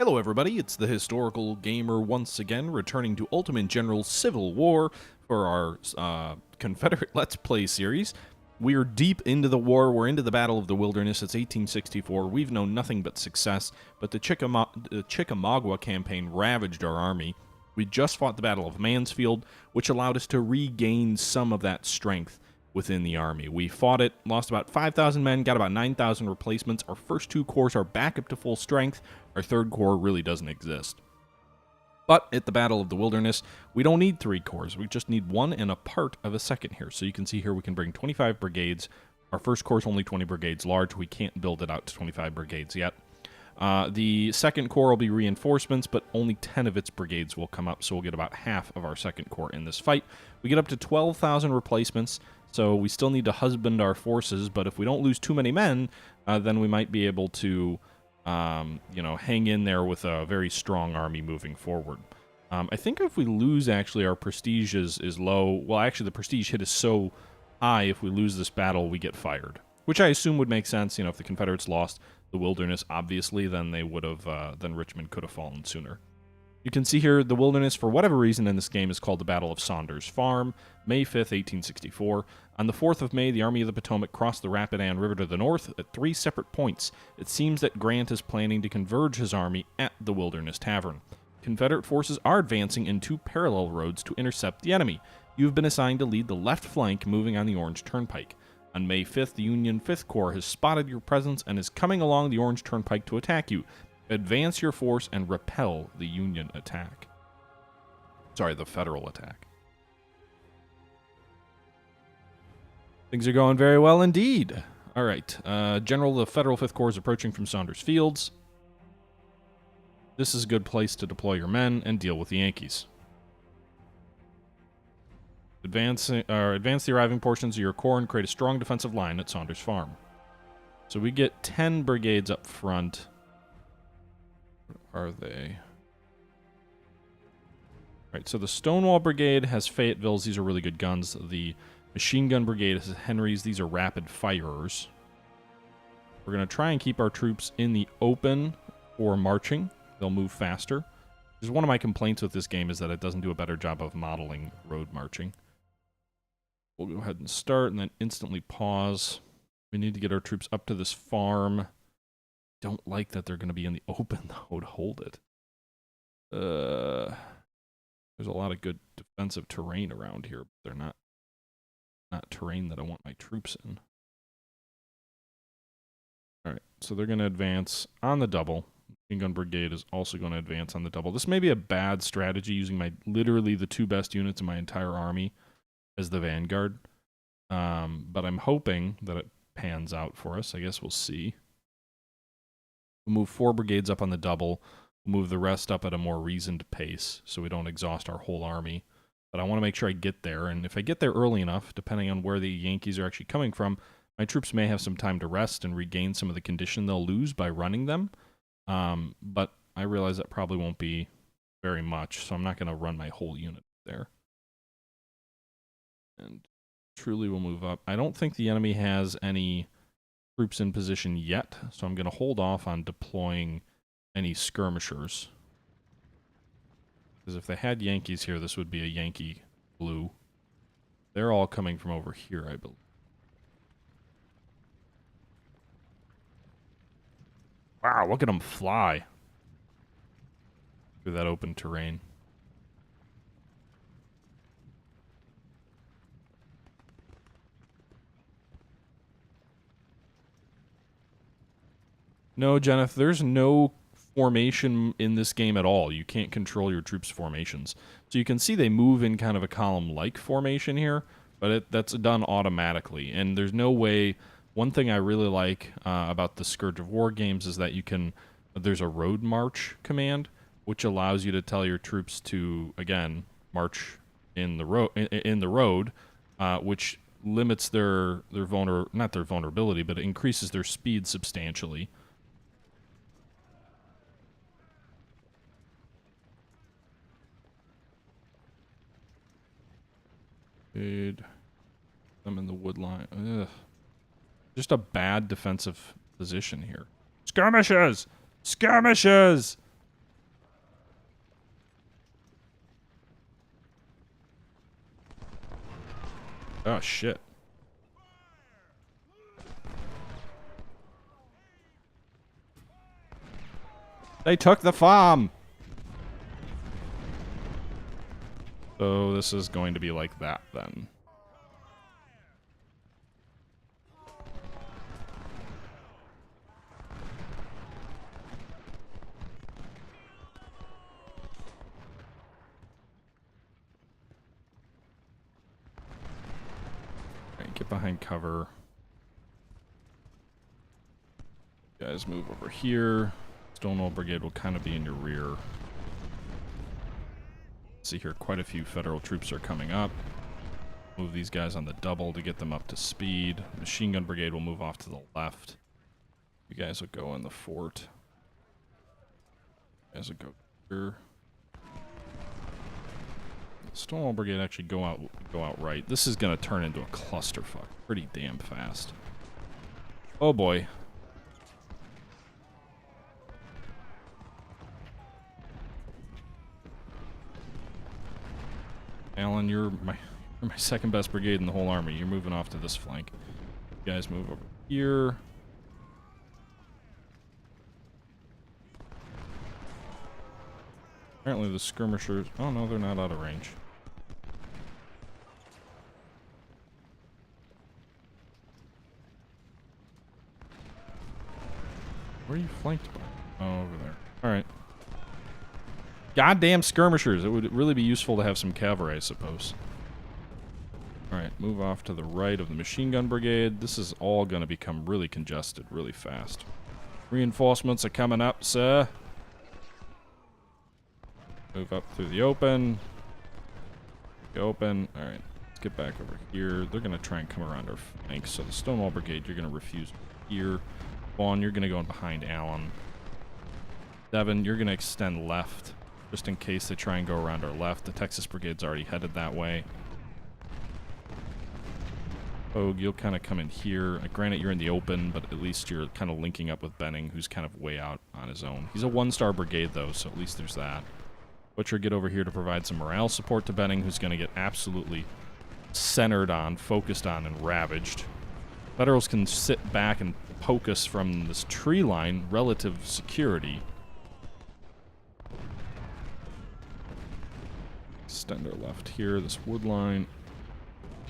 Hello everybody, it's the Historical Gamer once again, returning to Ultimate General Civil War for our Confederate Let's Play series. We are deep into the war, we're into the Battle of the Wilderness, it's 1864, we've known nothing but success, but the Chickamauga campaign ravaged our army. We just fought the Battle of Mansfield, which allowed us to regain some of that strength within the army. We fought it, lost about 5,000 men, got about 9,000 replacements. Our first two corps are back up to full strength. Our third corps really doesn't exist. But at the Battle of the Wilderness, we don't need 3 corps. We just need 1 and a part of a second here. So you can see here we can bring 25 brigades. Our first corps is only 20 brigades large. We can't build it out to 25 brigades yet. The second corps will be reinforcements, but only 10 of its brigades will come up, so we'll get about half of our second corps in this fight. We get up to 12,000 replacements, so we still need to husband our forces, but if we don't lose too many men, then we might be able to, hang in there with a very strong army moving forward. I think if we lose, actually, our prestige is low. Well, actually, the prestige hit is so high, if we lose this battle, we get fired, which I assume would make sense. If the Confederates lost the Wilderness, obviously, then they would have, then Richmond could have fallen sooner. You can see here the Wilderness, for whatever reason in this game, is called the Battle of Saunders Farm, May 5th, 1864. On the 4th of May, the Army of the Potomac crossed the Rapidan River to the north at 3 separate points. It seems that Grant is planning to converge his army at the Wilderness Tavern. Confederate forces are advancing in 2 parallel roads to intercept the enemy. You have been assigned to lead the left flank moving on the Orange Turnpike. On May 5th, the Union 5th Corps has spotted your presence and is coming along the Orange Turnpike to attack you. Advance your force and repel the Union attack. Sorry, the Federal attack. Things are going very well indeed. All right. General, the Federal 5th Corps is approaching from Saunders Fields. This is a good place to deploy your men and deal with the Yankees. Advance the arriving portions of your corps and create a strong defensive line at Saunders Farm. So we get 10 brigades up front. Where are they? Right, so the Stonewall Brigade has Fayetteville's. These are really good guns. The Machine Gun Brigade has Henry's. These are rapid firers. We're going to try and keep our troops in the open for marching. They'll move faster. Because one of my complaints with this game is that it doesn't do a better job of modeling road marching. We'll go ahead and start and then instantly pause. We need to get our troops up to this farm. Don't like that they're going to be in the open, though, to hold it. There's a lot of good defensive terrain around here, but they're not terrain that I want my troops in. All right, so they're going to advance on the double. Machine Gun Brigade is also going to advance on the double. This may be a bad strategy, using literally the 2 best units in my entire army as the vanguard. But I'm hoping that it pans out for us. I guess we'll see. We'll move 4 brigades up on the double. We'll move the rest up at a more reasoned pace so we don't exhaust our whole army. But I want to make sure I get there, and if I get there early enough, depending on where the Yankees are actually coming from, my troops may have some time to rest and regain some of the condition they'll lose by running them. But I realize that probably won't be very much, so I'm not going to run my whole unit there. And truly we'll move up. I don't think the enemy has any troops in position yet, so I'm going to hold off on deploying any skirmishers. Because if they had Yankees here, this would be a Yankee blue. They're all coming from over here, I believe. Wow, look at them fly through that open terrain. No, Jennifer, there's no formation in this game at all. You can't control your troops' formations. So you can see they move in kind of a column-like formation here, but that's done automatically. And there's no way... One thing I really like about the Scourge of War games is that there's a road march command, which allows you to tell your troops to, again, march in the road, which limits not their vulnerability, but it increases their speed substantially. Good. I'm in the wood line. Ugh. Just a bad defensive position here. Skirmishes! Skirmishes! Oh, shit. They took the farm! So this is going to be like that, then. Alright, get behind cover. You guys move over here. Stonewall Brigade will kind of be in your rear. See here, quite a few federal troops are coming up. Move these guys on the double to get them up to speed. Machine Gun Brigade will move off to the left. You guys will go in the fort. You guys will go here. Stonewall Brigade actually go out right. This is going to turn into a clusterfuck pretty damn fast. Oh boy. Alan, you're my second best brigade in the whole army. You're moving off to this flank. You guys move over here. Apparently the skirmishers... Oh no, they're not out of range. Where are you flanked by? Oh, over there. Alright. Goddamn skirmishers. It would really be useful to have some cavalry, I suppose. Alright, move off to the right of the machine gun brigade. This is all going to become really congested really fast. Reinforcements are coming up, sir. Move up through the open. Open. Alright, let's get back over here. They're going to try and come around our flanks. So the Stonewall Brigade, you're going to refuse here. Vaughn, you're going to go in behind Allen. Devin, you're going to extend left. Just in case they try and go around our left. The Texas Brigade's already headed that way. Hogue, you'll kind of come in here. Granted, you're in the open, but at least you're kind of linking up with Benning, who's kind of way out on his own. He's a one-star brigade, though, so at least there's that. Butcher, get over here to provide some morale support to Benning, who's going to get absolutely centered on, focused on, and ravaged. Federals can sit back and poke us from this tree line, relative security. Extend our left here, this wood line.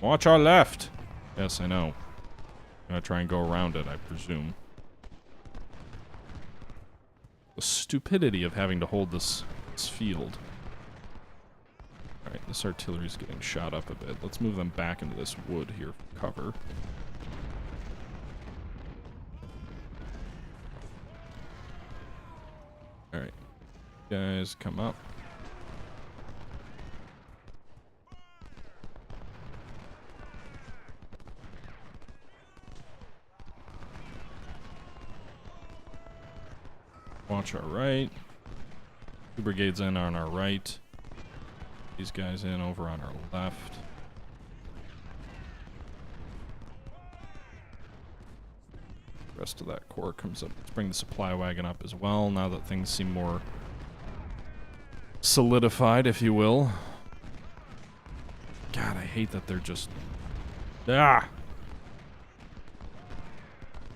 Watch our left! Yes, I know. I'm gonna try and go around it, I presume. The stupidity of having to hold this field. Alright, this artillery's getting shot up a bit. Let's move them back into this wood here for cover. Alright. Guys, come up. Watch our right. 2 brigades in on our right. These guys in over on our left. The rest of that corps comes up. Let's bring the supply wagon up as well, now that things seem more solidified, if you will. God, I hate that they're just... Ah!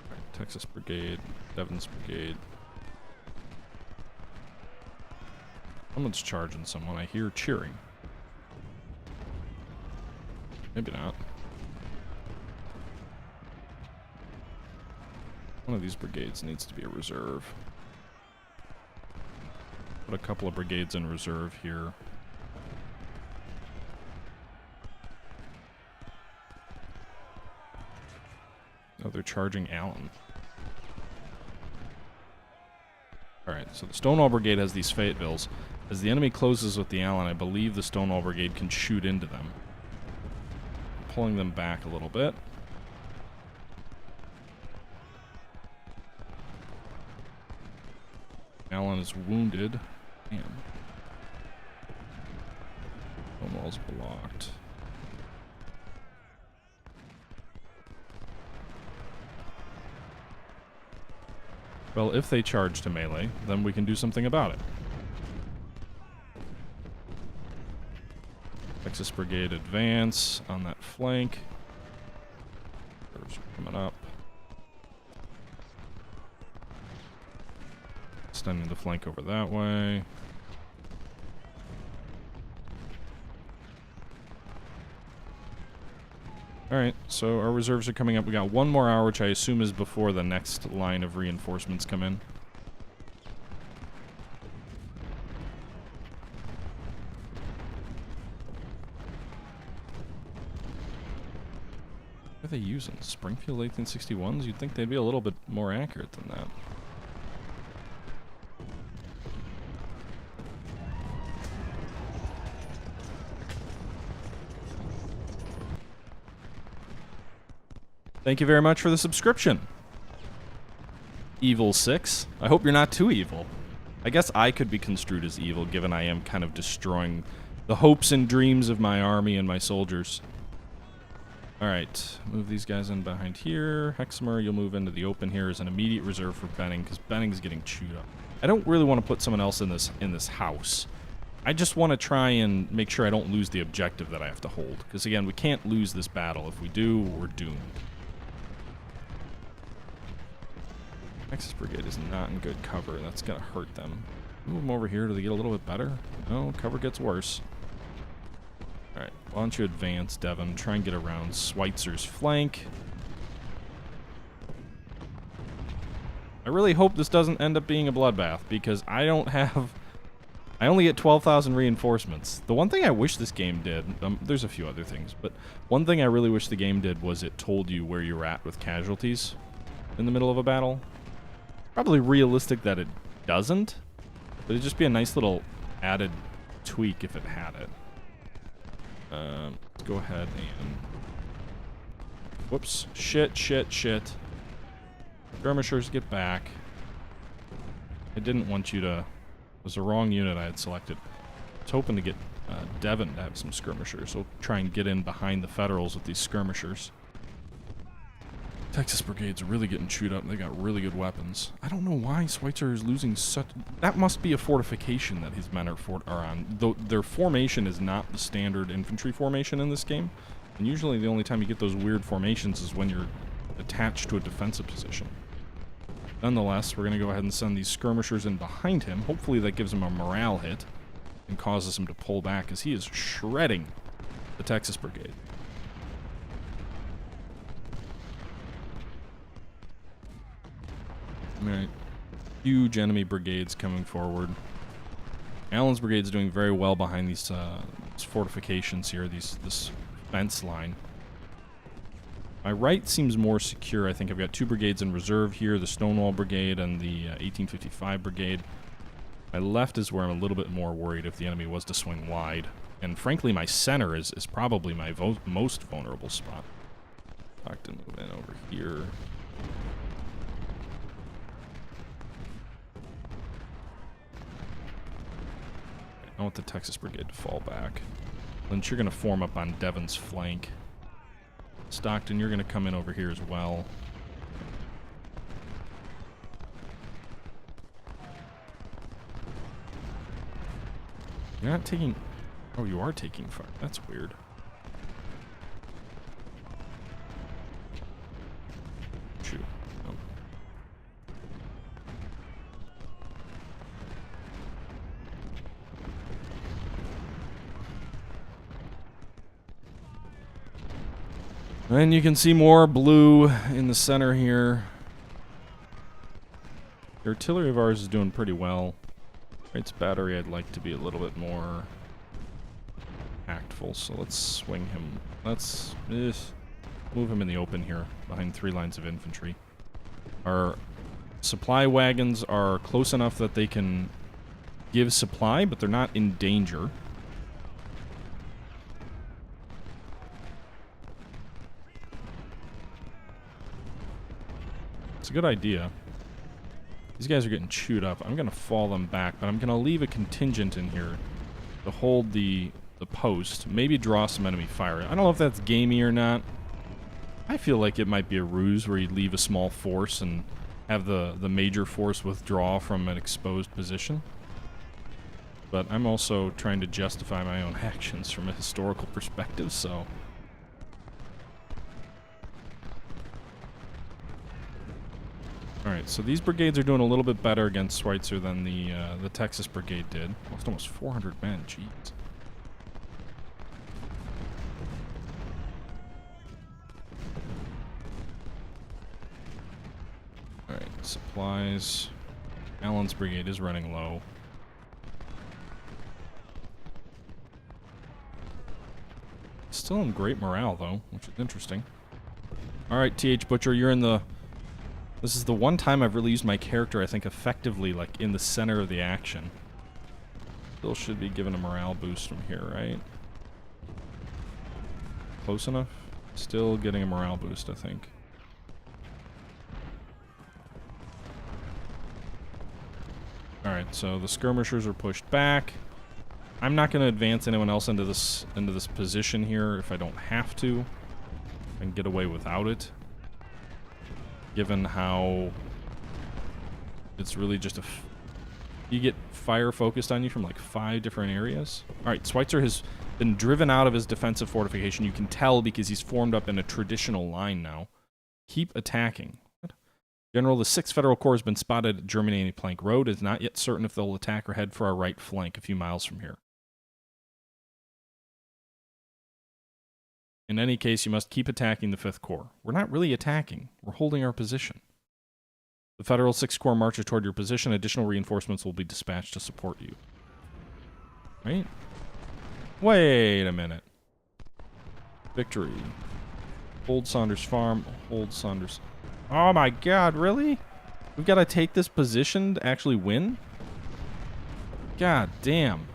Right, Texas Brigade, Devon's Brigade. Someone's charging someone. I hear cheering. Maybe not. One of these brigades needs to be a reserve. Put a couple of brigades in reserve here. Oh, they're charging Allen. Alright, so the Stonewall Brigade has these Fayettevilles. As the enemy closes with the Allen, I believe the Stonewall Brigade can shoot into them. I'm pulling them back a little bit. Allen is wounded. Damn. Stonewall's blocked. Well, if they charge to melee, then we can do something about it. Texas Brigade advance on that flank. Reserves are coming up. Extending the flank over that way. Alright, so our reserves are coming up. We got 1 more hour, which I assume is before the next line of reinforcements come in. What are they using? Springfield 1861s? You'd think they'd be a little bit more accurate than that. Thank you very much for the subscription. Evil 6. I hope you're not too evil. I guess I could be construed as evil, given I am kind of destroying the hopes and dreams of my army and my soldiers. Alright, move these guys in behind here. Hexamer, you'll move into the open here as an immediate reserve for Benning, because Benning's getting chewed up. I don't really want to put someone else in this house. I just want to try and make sure I don't lose the objective that I have to hold. Because again, we can't lose this battle. If we do, we're doomed. Texas Brigade is not in good cover. That's going to hurt them. Move them over here. Do they get a little bit better? No, cover gets worse. Alright, why don't you advance, Devon? Try and get around Schweitzer's flank. I really hope this doesn't end up being a bloodbath, because I don't have... I only get 12,000 reinforcements. The one thing I wish this game did... there's a few other things, but one thing I really wish the game did was it told you where you're at with casualties in the middle of a battle. Probably realistic that it doesn't, but it'd just be a nice little added tweak if it had it. Let's go ahead and... Whoops. Shit. Skirmishers, get back. I didn't want you to... It was the wrong unit I had selected. I was hoping to get Devon to have some skirmishers. So we'll try and get in behind the Federals with these skirmishers. Texas Brigade's really getting chewed up, and they got really good weapons. I don't know why Schweitzer is losing such... That must be a fortification that his men are on. Though their formation is not the standard infantry formation in this game. And usually the only time you get those weird formations is when you're attached to a defensive position. Nonetheless, we're going to go ahead and send these skirmishers in behind him. Hopefully that gives him a morale hit and causes him to pull back, as he is shredding the Texas Brigade. Alright. Huge enemy brigades coming forward. Allen's brigade's doing very well behind these fortifications here, this fence line. My right seems more secure. I think I've got 2 brigades in reserve here, the Stonewall Brigade and the 1855 Brigade. My left is where I'm a little bit more worried if the enemy was to swing wide. And frankly, my center is probably my most vulnerable spot. I'll have to move in over here. I want the Texas Brigade to fall back. Lynch, you're going to form up on Devon's flank. Stockton, you're going to come in over here as well. You're not taking... Oh, you are taking fire. That's weird. Shoot. Oh. And you can see more blue in the center here. The artillery of ours is doing pretty well. Its battery I'd like to be a little bit more impactful, so let's swing him. Let's move him in the open here, behind 3 lines of infantry. Our supply wagons are close enough that they can give supply, but they're not in danger. It's a good idea. These guys are getting chewed up. I'm going to fall them back, but I'm going to leave a contingent in here to hold the post. Maybe draw some enemy fire. I don't know if that's gamey or not. I feel like it might be a ruse where you leave a small force and have the major force withdraw from an exposed position. But I'm also trying to justify my own actions from a historical perspective, so Alright, so these brigades are doing a little bit better against Schweitzer than the Texas Brigade did. Lost almost 400 men, jeez. Alright, supplies. Allen's brigade is running low. Still in great morale, though, which is interesting. Alright, TH Butcher, you're in the... This is the one time I've really used my character, I think, effectively, like, in the center of the action. Still should be given a morale boost from here, right? Close enough? Still getting a morale boost, I think. Alright, so the skirmishers are pushed back. I'm not going to advance anyone else into this position here if I don't have to. I can get away without it. Given how it's really just you get fire focused on you from like 5 different areas. Alright, Schweitzer has been driven out of his defensive fortification. You can tell because he's formed up in a traditional line now. Keep attacking. General, the 6th Federal Corps has been spotted at Germany Plank Road. It is not yet certain if they'll attack or head for our right flank a few miles from here. In any case, you must keep attacking the 5th Corps. We're not really attacking. We're holding our position. The Federal 6th Corps marches toward your position. Additional reinforcements will be dispatched to support you. Right? Wait a minute. Victory. Hold Saunders Farm. Hold Saunders... Oh my god, really? We've got to take this position to actually win? God damn.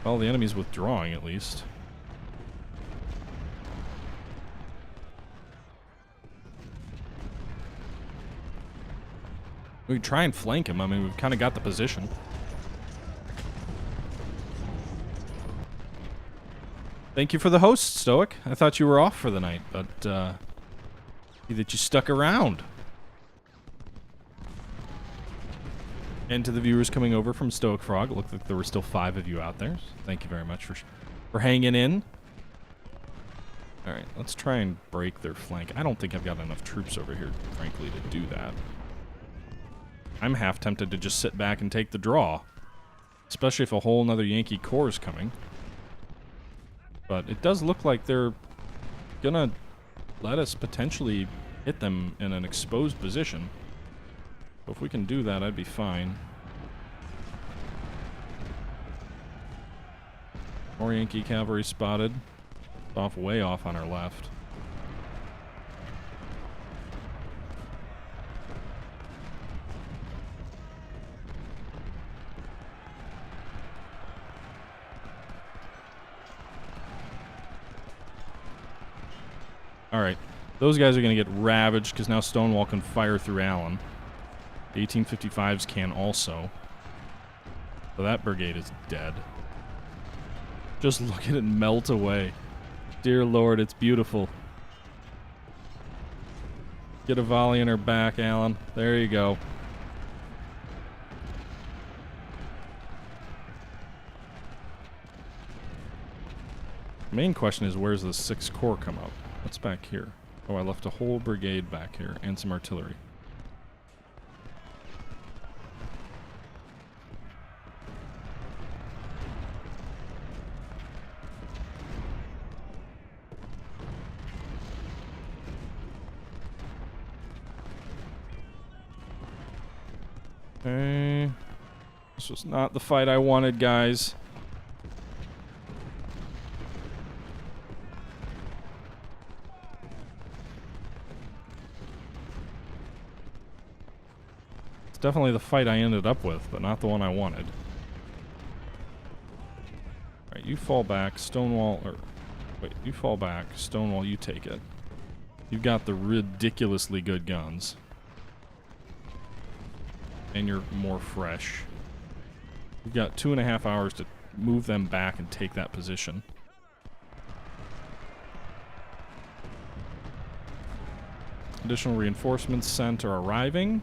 Well, the enemy's withdrawing at least. We can try and flank him. I mean, we've kind of got the position. Thank you for the host, Stoic. I thought you were off for the night, but see that you stuck around. And to the viewers coming over from Stoic Frog, it looked like there were still 5 of you out there. So thank you very much for hanging in. Alright, let's try and break their flank. I don't think I've got enough troops over here, frankly, to do that. I'm half tempted to just sit back and take the draw. Especially if a whole nother Yankee Corps is coming. But it does look like they're gonna let us potentially hit them in an exposed position. So if we can do that, I'd be fine. More Yankee cavalry spotted. Way off on our left. Alright, those guys are going to get ravaged because now Stonewall can fire through Allen. The 1855s can also. So that brigade is dead. Just look at it melt away. Dear Lord, it's beautiful. Get a volley in her back, Allen. There you go. The main question is, where's the 6th Corps come up? What's back here? Oh, I left a whole brigade back here and some artillery. Okay. This was not the fight I wanted, guys. Definitely the fight I ended up with, but not the one I wanted. Alright, you fall back, Stonewall, or... Wait, you fall back, Stonewall, you take it. You've got the ridiculously good guns. And you're more fresh. You've got 2.5 hours to move them back and take that position. Additional reinforcements sent are arriving.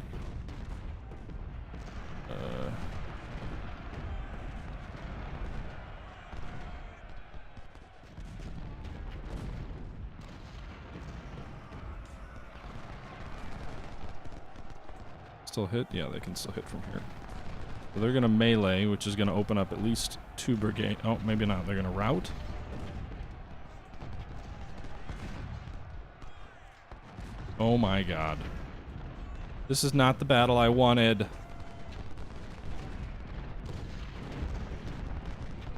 still hit? Yeah, they can still hit from here. So they're going to melee, which is going to open up at least 2 brigade. Oh, maybe not. They're going to rout. Oh my god. This is not the battle I wanted.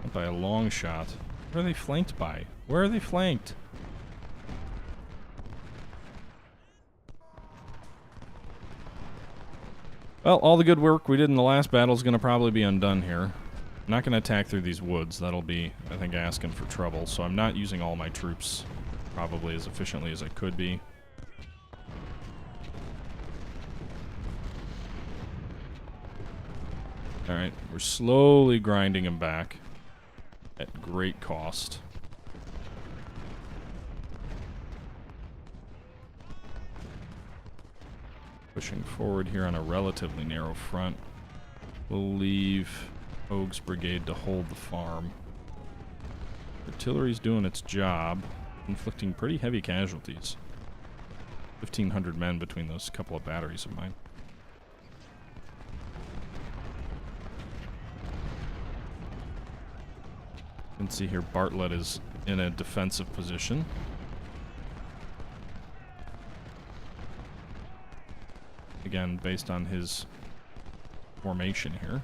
Not by a long shot. Where are they flanked by? Where are they flanked? Well, all the good work we did in the last battle is going to probably be undone here. I'm not going to attack through these woods. That'll be, I think, asking for trouble. So I'm not using all my troops probably as efficiently as I could be. Alright, we're slowly grinding him back at great cost. Pushing forward here on a relatively narrow front. We'll leave Hogue's brigade to hold the farm. Artillery's doing its job, inflicting pretty heavy casualties. 1,500 men between those couple of batteries of mine. You can see here Bartlett is in a defensive position. Again, based on his formation here.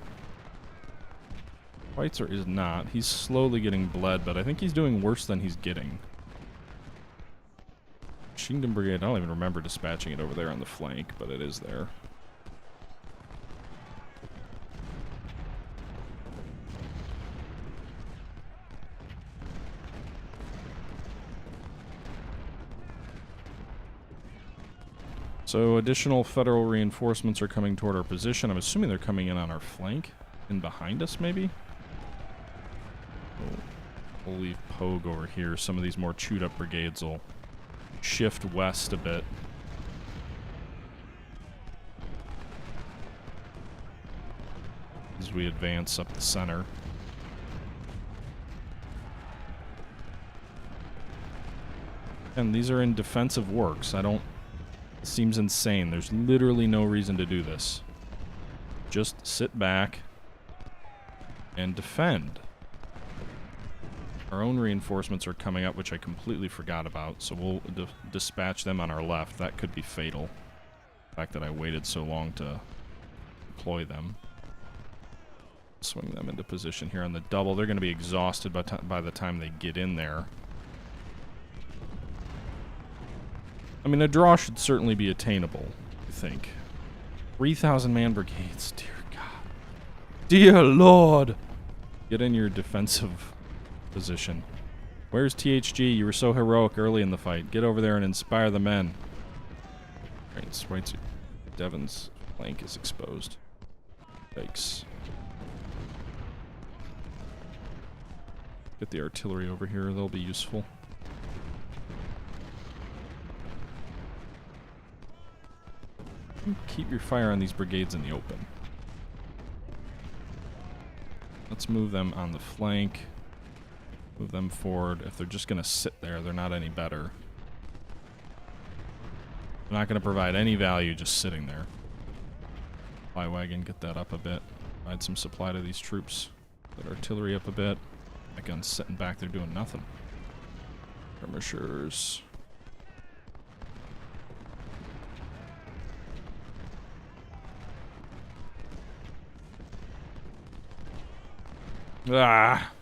Schweitzer is not. He's slowly getting bled, but I think he's doing worse than he's getting. Shingdon Brigade, I don't even remember dispatching it over there on the flank, but it is there. So additional federal reinforcements are coming toward our position. I'm assuming they're coming in on our flank. In behind us, maybe? We'll leave Pogue over here. Some of these more chewed up brigades will shift west a bit. As we advance up the center. And these are in defensive works. It seems insane. There's literally no reason to do this. Just sit back and defend. Our own reinforcements are coming up, which I completely forgot about, so we'll dispatch them on our left. That could be fatal. The fact that I waited so long to deploy them. Swing them into position here on the double. They're going to be exhausted by the time they get in there. I mean, a draw should certainly be attainable, I think. 3,000 man brigades, dear God. Dear Lord! Get in your defensive position. Where's THG? You were so heroic early in the fight. Get over there and inspire the men. Alright, Schweitzer. Devon's flank is exposed. Yikes. Get the artillery over here, they'll be useful. Keep your fire on these brigades in the open. Let's move them on the flank. Move them forward. If they're just going to sit there, they're not any better. They're not going to provide any value just sitting there. Supply wagon, get that up a bit. Provide some supply to these troops. Get artillery up a bit. That gun's sitting back there doing nothing. Skirmishers. Ah!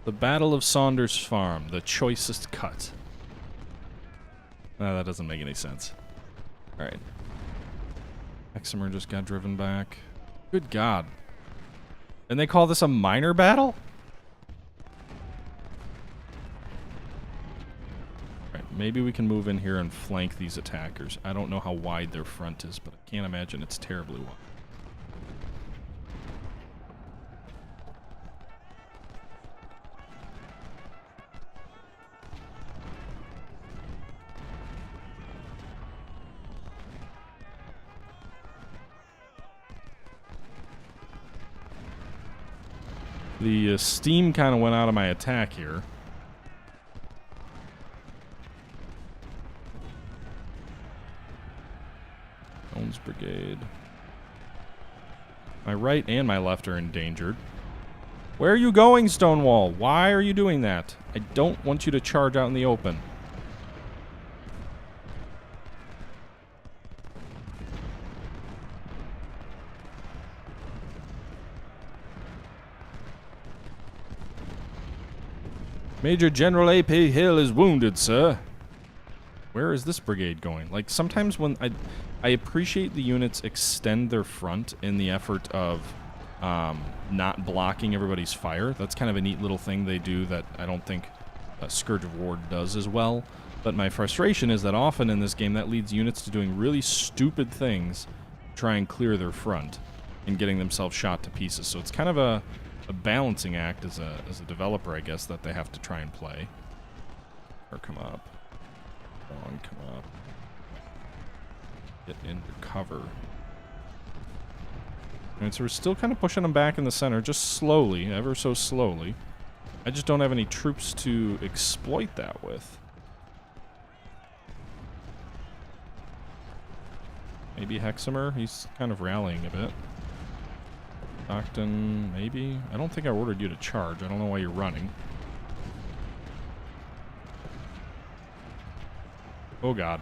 The Battle of Saunders Farm, the choicest cut. No, that doesn't make any sense. Alright. Exeter just got driven back. Good God. And they call this a minor battle? Maybe we can move in here and flank these attackers. I don't know how wide their front is, but I can't imagine it's terribly wide. The steam kind of went out of my attack here. Jones Brigade. My right and my left are endangered. Where are you going, Stonewall? Why are you doing that? I don't want you to charge out in the open. Major General A.P. Hill is wounded, sir. Where is this brigade going? Like, sometimes when I appreciate the units extend their front in the effort of not blocking everybody's fire. That's kind of a neat little thing they do that I don't think Scourge of War does as well. But my frustration is that often in this game that leads units to doing really stupid things to try and clear their front and getting themselves shot to pieces. So it's kind of a balancing act as a developer, I guess, that they have to try and play. Or come up. On, come up. Get into cover. And so we're still kind of pushing them back in the center, just slowly, ever so slowly. I just don't have any troops to exploit that with. Maybe Hexamer, he's kind of rallying a bit. Stockton, maybe? I don't think I ordered you to charge. I don't know why you're running. Oh god.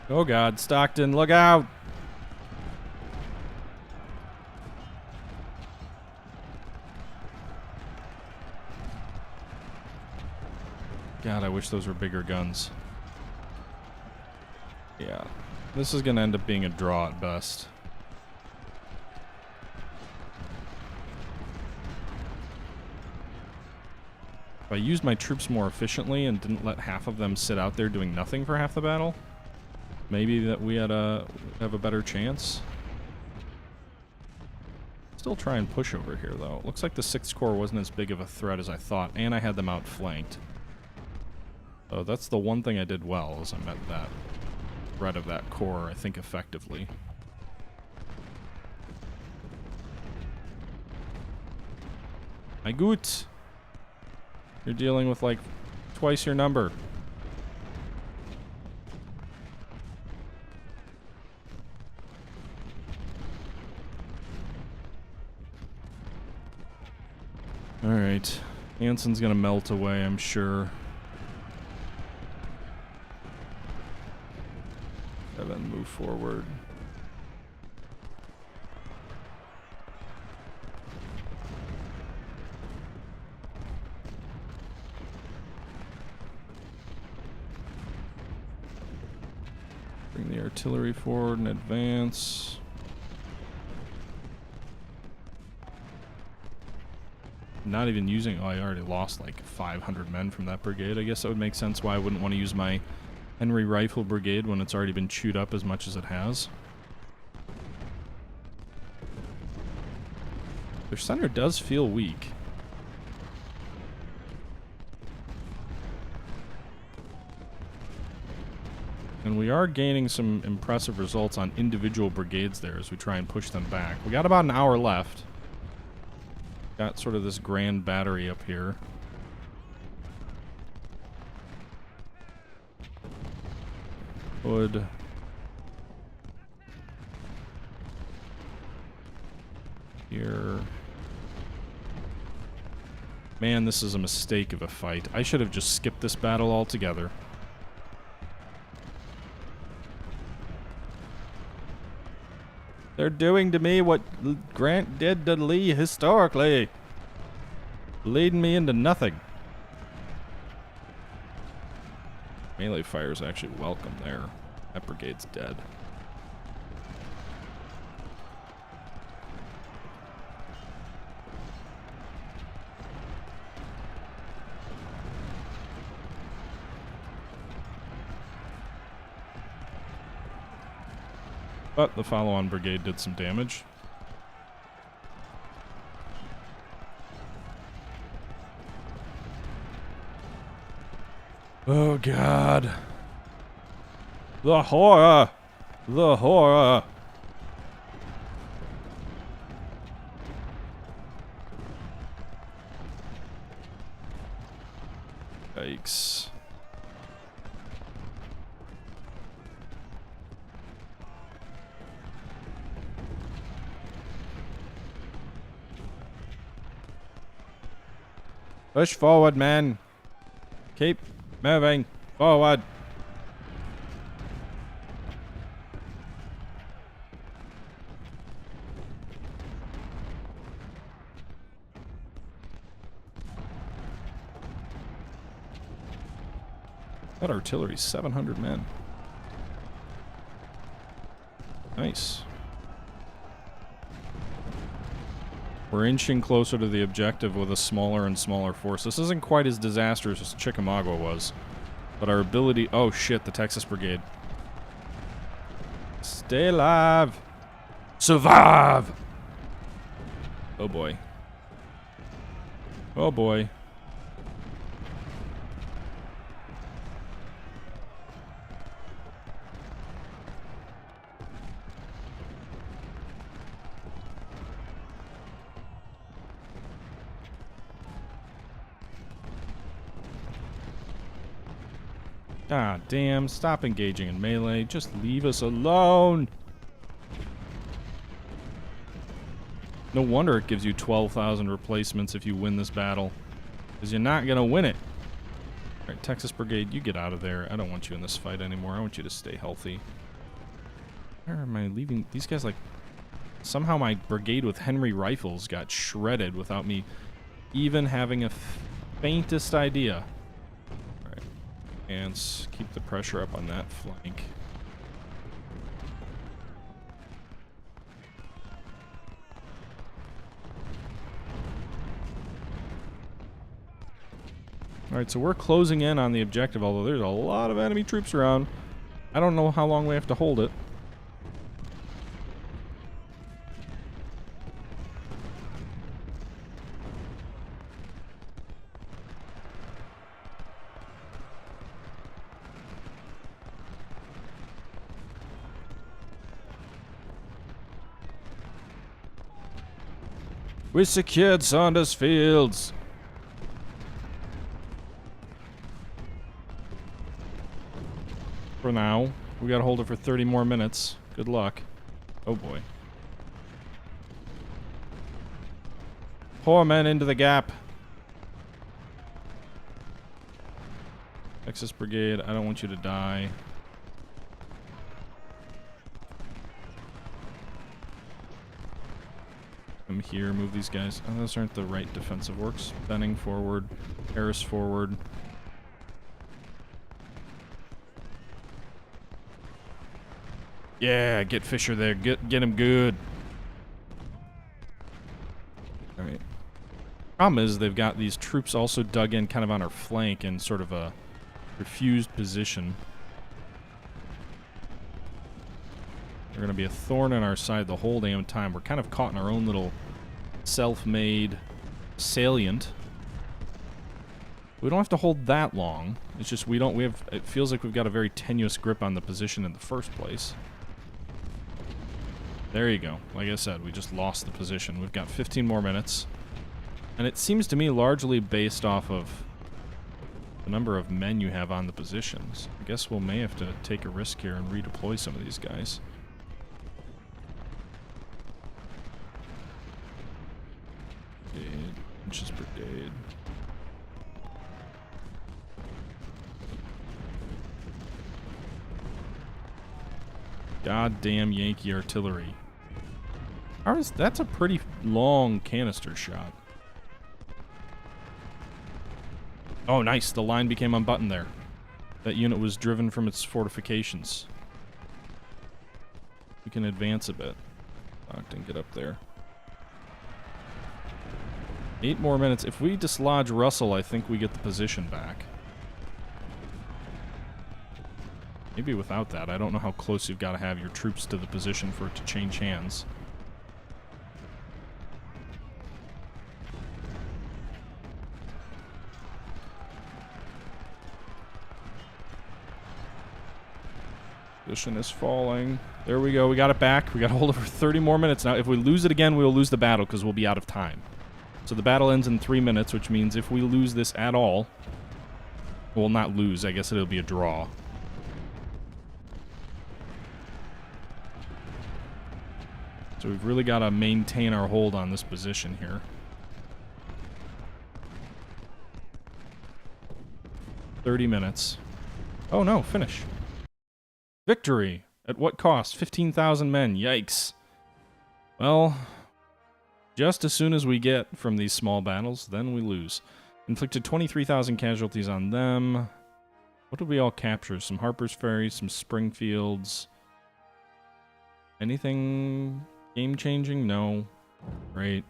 Oh god, Stockton, look out! God, I wish those were bigger guns. Yeah. This is gonna end up being a draw at best. If I used my troops more efficiently and didn't let half of them sit out there doing nothing for half the battle, maybe that we had have a better chance. Still try and push over here, though. It looks like the 6th Corps wasn't as big of a threat as I thought, and I had them outflanked. So that's the one thing I did well, is I met that threat of that corps, I think, effectively. My Gut! You're dealing with, like, twice your number. Alright. Anson's gonna melt away, I'm sure. And then move forward. Bring the artillery forward and advance. Not even using... Oh, I already lost like 500 men from that brigade. I guess that would make sense why I wouldn't want to use my Henry Rifle Brigade when it's already been chewed up as much as it has. Their center does feel weak. And we are gaining some impressive results on individual brigades there as we try and push them back. We got about an hour left. Got sort of this grand battery up here. Wood. Here. Man, this is a mistake of a fight. I should have just skipped this battle altogether. They're doing to me what Grant did to Lee historically. Leading me into nothing. Melee fire is actually welcome there. That brigade's dead. But the follow-on brigade did some damage. Oh, God. The horror! The horror! Yikes. Push forward, man. Keep moving forward. That artillery's 700 men. Nice. We're inching closer to the objective with a smaller and smaller force. This isn't quite as disastrous as Chickamauga was, but our ability... Oh shit, the Texas Brigade. Stay alive! Survive! Oh boy. Oh boy. God damn, stop engaging in melee. Just leave us alone. No wonder it gives you 12,000 replacements if you win this battle. Because you're not going to win it. Alright, Texas Brigade, you get out of there. I don't want you in this fight anymore. I want you to stay healthy. Where am I leaving? These guys, like... Somehow my brigade with Henry rifles got shredded without me even having a faintest idea. And keep the pressure up on that flank. Alright, so we're closing in on the objective, although there's a lot of enemy troops around. I don't know how long we have to hold it. We secured Saunders Fields. For now. We gotta hold it for 30 more minutes. Good luck. Oh boy. Pour men into the gap. Texas Brigade, I don't want you to die. Come here, move these guys. Oh, those aren't the right defensive works. Benning forward, Harris forward. Yeah, get Fisher there. Get him good. All right. Problem is they've got these troops also dug in kind of on our flank in sort of a refused position. They're going to be a thorn in our side the whole damn time. We're kind of caught in our own little self-made salient. We don't have to hold that long. It's just it feels like we've got a very tenuous grip on the position in the first place. There you go. Like I said, we just lost the position. We've got 15 more minutes. And it seems to me largely based off of the number of men you have on the positions. I guess we may have to take a risk here and redeploy some of these guys. Inches Brigade. Goddamn Yankee artillery. That's a pretty long canister shot. Oh, nice. The line became unbuttoned there. That unit was driven from its fortifications. We can advance a bit. Ogden, get up there. 8 more minutes. If we dislodge Russell, I think we get the position back. Maybe without that. I don't know how close you've got to have your troops to the position for it to change hands. Position is falling. There we go. We got it back. We got to hold it for 30 more minutes now. If we lose it again, we'll lose the battle because we'll be out of time. So the battle ends in 3 minutes, which means if we lose this at all, well, not lose. I guess it'll be a draw. So we've really got to maintain our hold on this position here. "30 minutes. Oh no, finish. Victory. At what cost? 15,000 men. Yikes. Well, just as soon as we get from these small battles, then we lose. Inflicted 23,000 casualties on them. What did we all capture? Some Harper's Ferry, some Springfields. Anything game-changing? No. Great.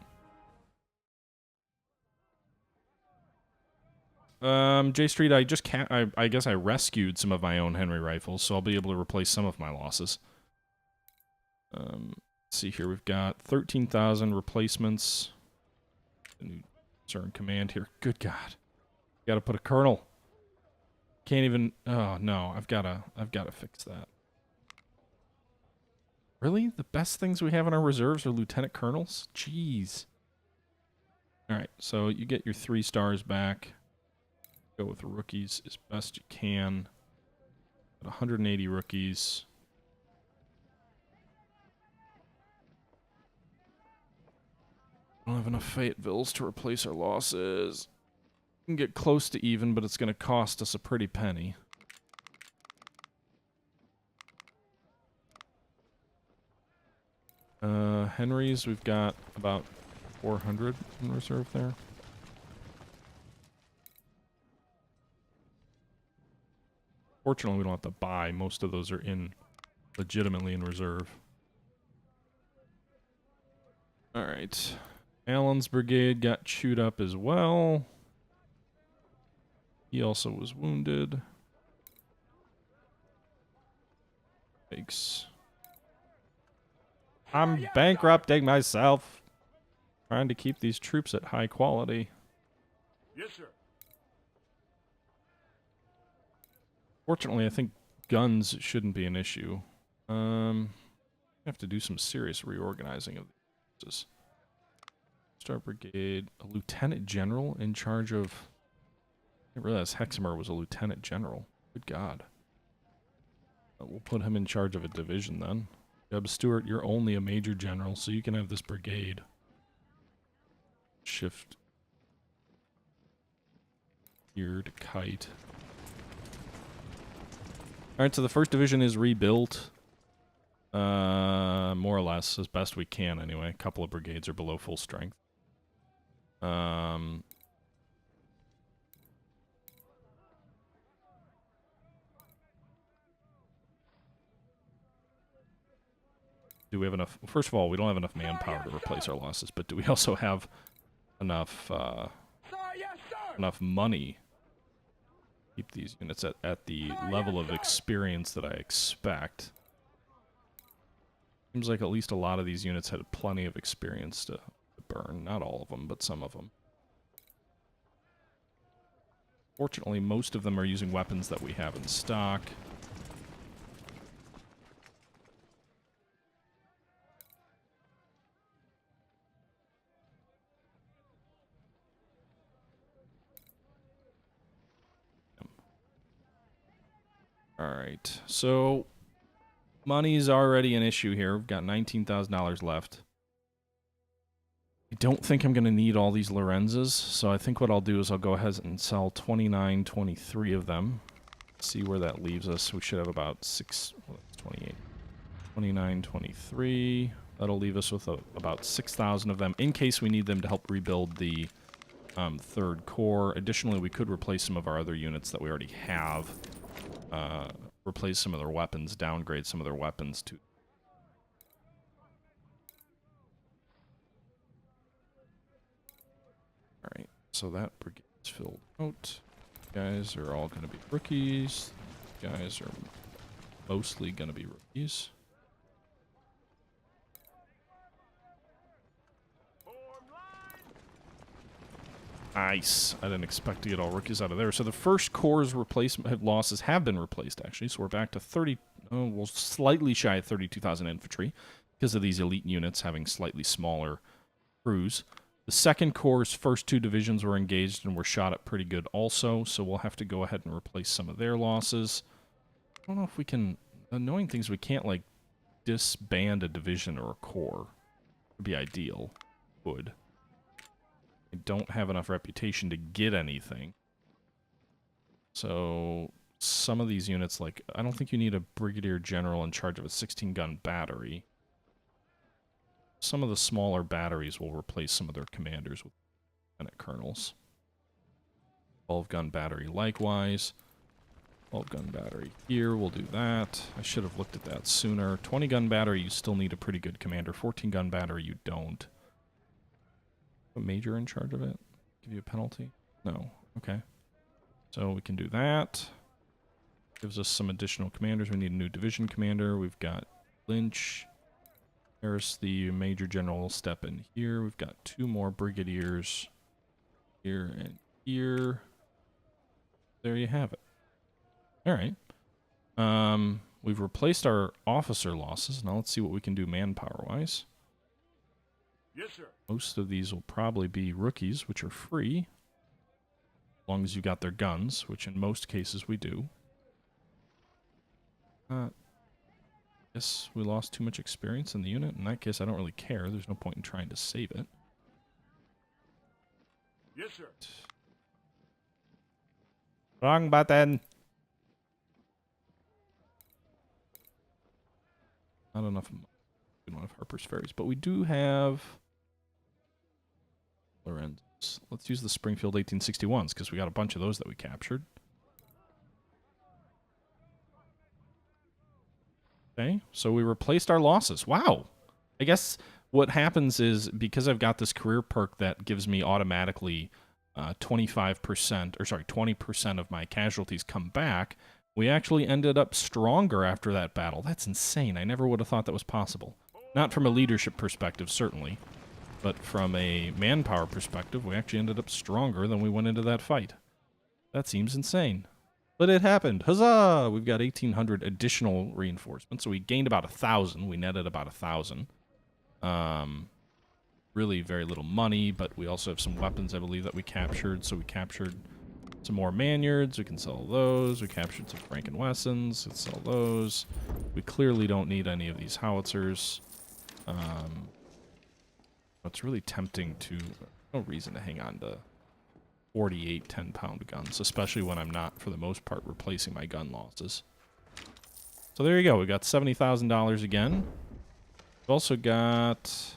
J Street, I just can't. I guess I rescued some of my own Henry rifles, so I'll be able to replace some of my losses. Let's see here. We've got 13,000 replacements. The new sir in command here. Good God, got to put a colonel. Can't even. Oh no, I've got to fix that. Really, the best things we have in our reserves are lieutenant colonels. Jeez. All right, so you get your 3 stars back. Go with rookies as best you can. Got 180 rookies. Don't have enough Fayettevilles to replace our losses. We can get close to even, but it's going to cost us a pretty penny. Henrys, we've got about 400 in reserve there. Fortunately, we don't have to buy. Most of those are legitimately in reserve. Alright. Allen's brigade got chewed up as well. He also was wounded. Thanks. I'm bankrupting myself. Trying to keep these troops at high quality. Yes, sir. Fortunately, I think guns shouldn't be an issue. Have to do some serious reorganizing of these. Star Brigade, a lieutenant general in charge of. I didn't realize Hexamer was a lieutenant general. Good God. We'll put him in charge of a division then. Jeb Stewart, you're only a major general, so you can have this brigade. Shift here to Kite. Alright, so the 1st Division is rebuilt. More or less, as best we can anyway. A couple of brigades are below full strength. Do we have enough? First of all, we don't have enough manpower to replace our losses, but do we also have enough enough money? Keep these units at the level of experience that I expect. Seems like at least a lot of these units had plenty of experience to burn. Not all of them, but some of them. Fortunately, most of them are using weapons that we have in stock. Alright, so money's already an issue here. We've got $19,000 left. I don't think I'm going to need all these Lorenzas, so I think what I'll do is I'll go ahead and sell 23 of them. See where that leaves us. We should have about 28. 23. That'll leave us with about 6,000 of them, in case we need them to help rebuild the 3rd Corps. Additionally, we could replace some of our other units that we already have. Replace some of their weapons, downgrade some of their weapons to. Alright, so that brigade's filled out. Guys are all going to be rookies. Guys are mostly going to be rookies. Nice. I didn't expect to get all rookies out of there. So the 1st Corps' replacement losses have been replaced, actually. So we're back to well, slightly shy of 32,000 infantry because of these elite units having slightly smaller crews. The 2nd Corps' first 2 divisions were engaged and were shot at pretty good also, so we'll have to go ahead and replace some of their losses. I don't know if we can... The annoying thing is we can't, like, disband a division or a corps. Would be ideal. Would. I don't have enough reputation to get anything. So, some of these units, like, I don't think you need a brigadier general in charge of a 16-gun battery. Some of the smaller batteries will replace some of their commanders with lieutenant colonels. 12-gun battery likewise. 12-gun battery here, we'll do that. I should have looked at that sooner. 20-gun battery, you still need a pretty good commander. 14-gun battery, you don't. A major in charge of it? Give you a penalty? No. Okay. So we can do that. Gives us some additional commanders. We need a new division commander. We've got Lynch. There's the Major General will step in here. We've got 2 more brigadiers here and here. There you have it. All right. We've replaced our officer losses. Now let's see what we can do manpower-wise. Yes, sir. Most of these will probably be rookies, which are free. As long as you got their guns, which in most cases we do. Guess we lost too much experience in the unit. In that case, I don't really care. There's no point in trying to save it. Yes, sir. Wrong button. Not enough. We don't have Harper's Ferries, but we do have Lorenz. Let's use the Springfield 1861s because we got a bunch of those that we captured. Okay, so we replaced our losses. Wow. I guess what happens is because I've got this career perk that gives me automatically 20% of my casualties come back, we actually ended up stronger after that battle. That's insane. I never would have thought that was possible. Not from a leadership perspective, certainly, but from a manpower perspective, we actually ended up stronger than we went into that fight. That seems insane. But it happened. Huzzah! We've got 1,800 additional reinforcements, so we gained about 1,000. We netted about 1,000. Really very little money, but we also have some weapons, I believe, that we captured. So we captured some more Manyards. We can sell those. We captured some Frank & Wessons. Let's sell those. We clearly don't need any of these howitzers. It's really tempting to... No reason to hang on to 48 10-pound guns, especially when I'm not, for the most part, replacing my gun losses. So there you go. We got $70,000 again. We've also got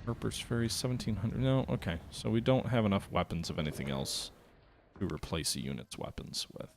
Harper's Ferry, 1,700. No, okay. So we don't have enough weapons of anything else to replace a unit's weapons with.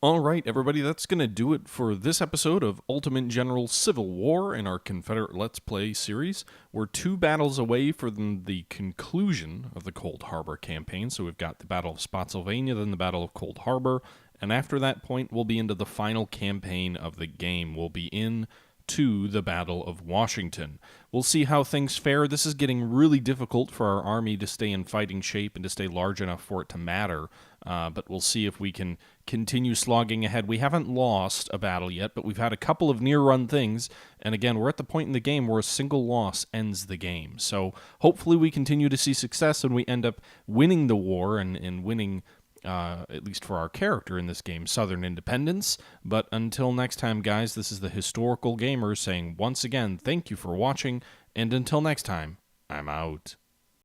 All right, everybody, that's going to do it for this episode of Ultimate General Civil War in our Confederate Let's Play series. We're 2 battles away from the conclusion of the Cold Harbor campaign. So we've got the Battle of Spotsylvania, then the Battle of Cold Harbor, and after that point, we'll be into the final campaign of the game. We'll be in to the Battle of Washington. We'll see how things fare. This is getting really difficult for our army to stay in fighting shape and to stay large enough for it to matter, but we'll see if we can continue slogging ahead. We haven't lost a battle yet, but we've had a couple of near-run things, and again, we're at the point in the game where a single loss ends the game. So hopefully we continue to see success and we end up winning the war and winning, at least for our character in this game, Southern independence. But until next time, guys, this is the Historical Gamer saying once again, thank you for watching, and until next time, I'm out.